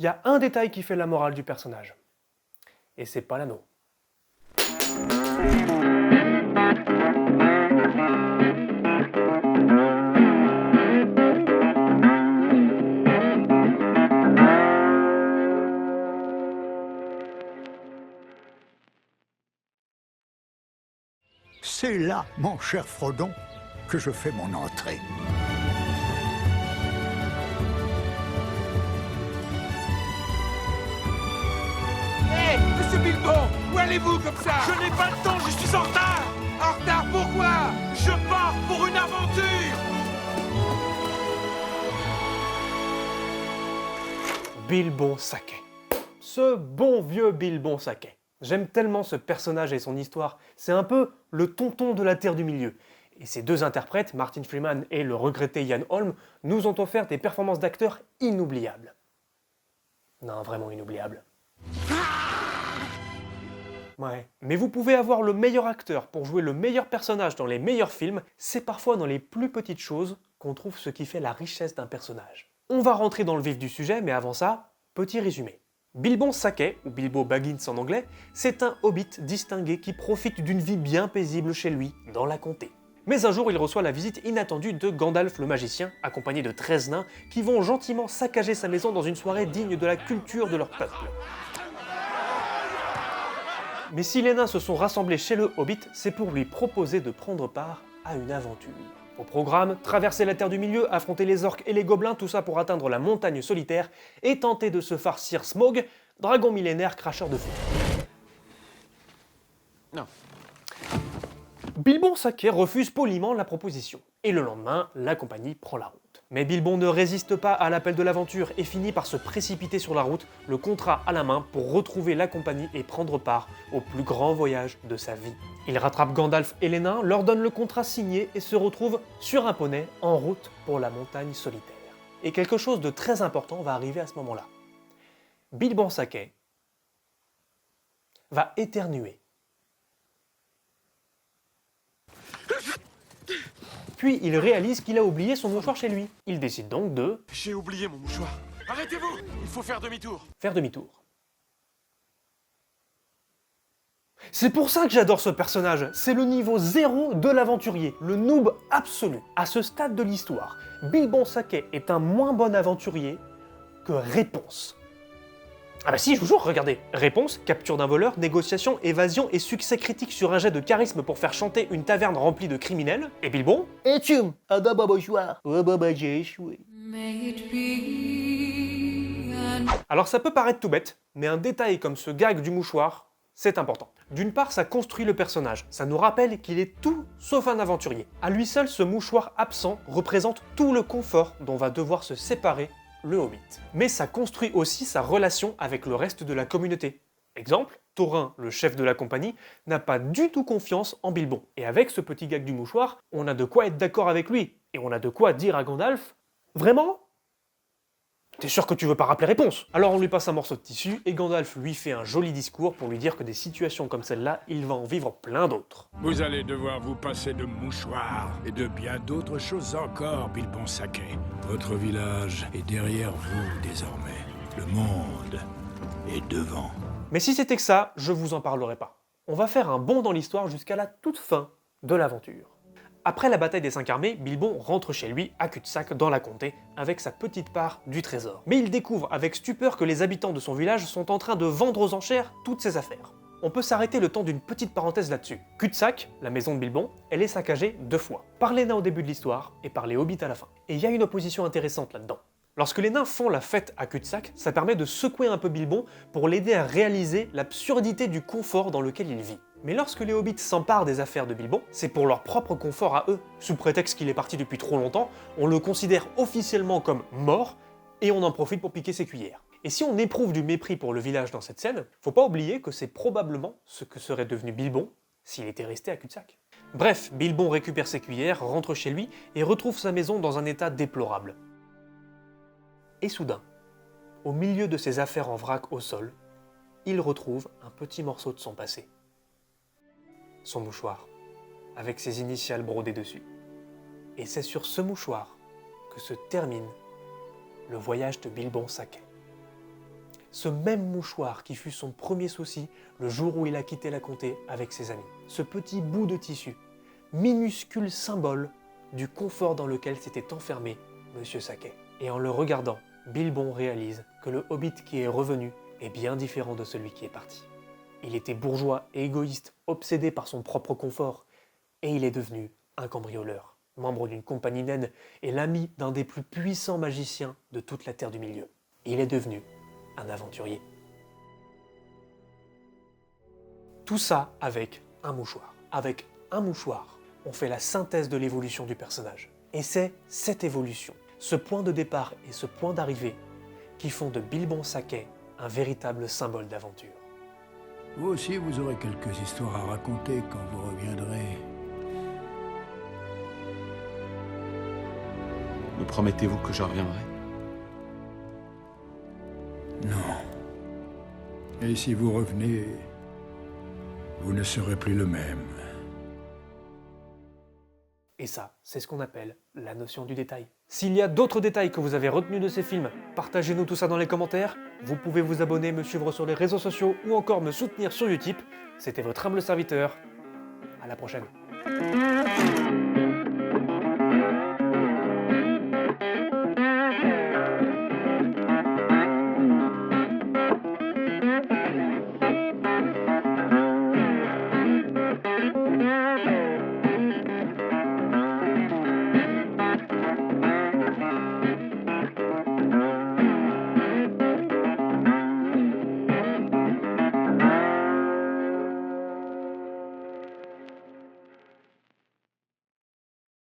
Il y a un détail qui fait la morale du personnage. Et c'est pas l'anneau. C'est là, mon cher Frodon, que je fais mon entrée. Hé, Monsieur Bilbo, où allez-vous comme ça? Je n'ai pas le temps, je suis en retard. En retard, pourquoi? Je pars pour une aventure. Bilbon Saquet. Ce bon vieux Bilbon Saquet. J'aime tellement ce personnage et son histoire. C'est un peu le tonton de la Terre du Milieu. Et ces deux interprètes, Martin Freeman et le regretté Ian Holm, nous ont offert des performances d'acteurs inoubliables. Non, vraiment inoubliables. Ouais. Mais vous pouvez avoir le meilleur acteur pour jouer le meilleur personnage dans les meilleurs films, c'est parfois dans les plus petites choses qu'on trouve ce qui fait la richesse d'un personnage. On va rentrer dans le vif du sujet, mais avant ça, petit résumé. Bilbon Saquet, ou Bilbo Baggins en anglais, c'est un hobbit distingué qui profite d'une vie bien paisible chez lui, dans la comté. Mais un jour, il reçoit la visite inattendue de Gandalf le magicien, accompagné de 13 nains, qui vont gentiment saccager sa maison dans une soirée digne de la culture de leur peuple. Mais si les nains se sont rassemblés chez le hobbit, c'est pour lui proposer de prendre part à une aventure. Au programme, traverser la Terre du Milieu, affronter les orques et les gobelins, tout ça pour atteindre la montagne solitaire et tenter de se farcir Smaug, dragon millénaire cracheur de feu. Non. Bilbon Saquet refuse poliment la proposition, et le lendemain, la compagnie prend la route. Mais Bilbon ne résiste pas à l'appel de l'aventure et finit par se précipiter sur la route, le contrat à la main pour retrouver la compagnie et prendre part au plus grand voyage de sa vie. Il rattrape Gandalf et les nains, leur donne le contrat signé et se retrouve sur un poney en route pour la montagne solitaire. Et quelque chose de très important va arriver à ce moment-là. Bilbon Saquet va éternuer. Puis il réalise qu'il a oublié son mouchoir chez lui. Il décide donc de J'ai oublié mon mouchoir. Arrêtez-vous. Il faut faire demi-tour. faire demi-tour. C'est pour ça que j'adore ce personnage, c'est le niveau 0 de l'aventurier, le noob absolu. À ce stade de l'histoire, Bilbon Saquet est un moins bon aventurier que Réponse. Ah bah si, je vous jure, regardez. Réponse, capture d'un voleur, négociation, évasion et succès critique sur un jet de charisme pour faire chanter une taverne remplie de criminels. Et Bilbon Et tu, adaba bonsoir. Oh bah j'ai échoué. Alors ça peut paraître tout bête, mais un détail comme ce gag du mouchoir, c'est important. D'une part, ça construit le personnage, ça nous rappelle qu'il est tout sauf un aventurier. À lui seul, ce mouchoir absent représente tout le confort dont va devoir se séparer le Hobbit. Mais ça construit aussi sa relation avec le reste de la communauté. Exemple, Thorin, le chef de la compagnie, n'a pas du tout confiance en Bilbon. Et avec ce petit gag du mouchoir, on a de quoi être d'accord avec lui. Et on a de quoi dire à Gandalf « Vraiment ? T'es sûr que tu veux pas rappeler Réponse ?» Alors on lui passe un morceau de tissu et Gandalf lui fait un joli discours pour lui dire que des situations comme celle-là, il va en vivre plein d'autres. Vous allez devoir vous passer de mouchoirs et de bien d'autres choses encore, Bilbon Saquet. Votre village est derrière vous désormais. Le monde est devant. Mais si c'était que ça, je vous en parlerai pas. On va faire un bond dans l'histoire jusqu'à la toute fin de l'aventure. Après la bataille des 5 armées, Bilbon rentre chez lui à cul-de-sac dans la comté avec sa petite part du trésor. Mais il découvre avec stupeur que les habitants de son village sont en train de vendre aux enchères toutes ses affaires. On peut s'arrêter le temps d'une petite parenthèse là-dessus. Cul-de-sac, la maison de Bilbon, elle est saccagée 2 fois. Par les nains au début de l'histoire et par les hobbits à la fin. Et il y a une opposition intéressante là-dedans. Lorsque les nains font la fête à cul-de-sac, ça permet de secouer un peu Bilbon pour l'aider à réaliser l'absurdité du confort dans lequel il vit. Mais lorsque les hobbits s'emparent des affaires de Bilbon, c'est pour leur propre confort à eux. Sous prétexte qu'il est parti depuis trop longtemps, on le considère officiellement comme mort et on en profite pour piquer ses cuillères. Et si on éprouve du mépris pour le village dans cette scène, faut pas oublier que c'est probablement ce que serait devenu Bilbon s'il était resté à cul-de-sac. Bref, Bilbon récupère ses cuillères, rentre chez lui et retrouve sa maison dans un état déplorable. Et soudain, au milieu de ses affaires en vrac au sol, il retrouve un petit morceau de son passé. Son mouchoir, avec ses initiales brodées dessus. Et c'est sur ce mouchoir que se termine le voyage de Bilbon Saquet. Ce même mouchoir qui fut son premier souci le jour où il a quitté la comté avec ses amis. Ce petit bout de tissu, minuscule symbole du confort dans lequel s'était enfermé Monsieur Saquet. Et en le regardant, Bilbon réalise que le hobbit qui est revenu est bien différent de celui qui est parti. Il était bourgeois et égoïste, obsédé par son propre confort, et il est devenu un cambrioleur, membre d'une compagnie naine et l'ami d'un des plus puissants magiciens de toute la Terre du Milieu. Il est devenu un aventurier. Tout ça avec un mouchoir. Avec un mouchoir, on fait la synthèse de l'évolution du personnage. Et c'est cette évolution, ce point de départ et ce point d'arrivée qui font de Bilbon Saquet un véritable symbole d'aventure. Vous aussi, vous aurez quelques histoires à raconter quand vous reviendrez. Me promettez-vous que je reviendrai? Non. Et si vous revenez, vous ne serez plus le même. Et ça, c'est ce qu'on appelle la notion du détail. S'il y a d'autres détails que vous avez retenus de ces films, partagez-nous tout ça dans les commentaires. Vous pouvez vous abonner, me suivre sur les réseaux sociaux ou encore me soutenir sur Utip. C'était votre humble serviteur. À la prochaine.